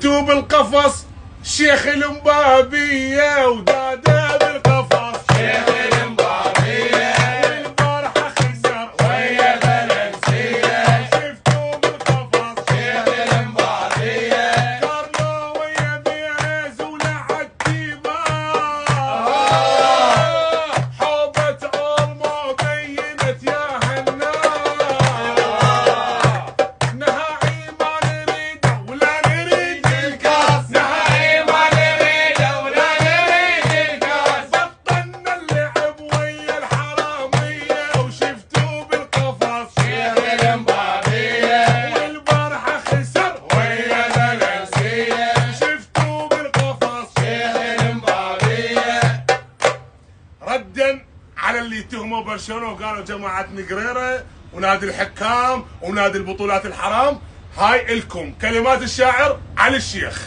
شفتوا بالقفص شيخ المبابية وداده بالقفص شيخ المبابية والبارحة خسر ويا فالنسية شفتوا بالقفص شيخ المبابية كارلو ويا بيريز ولعب تيمار حوبة اولمو بينت يا هالنار نهائي ما نريده ولا نريد الكاس نهائي ما نريده ولا نريد الكاس بطلنا اللعب ويا الحرامية وشفتوا بالقفص شيخ المبابية والبارحة خسر ويا فالنسية شفتوا بالقفص شيخ المبابية ردا على اللي اتهموا برشلونه وقالوا جماعه نقريره ونادي الحكام ونادي البطولات الحرام. هاي الكم كلمات الشاعر علي الشيخ.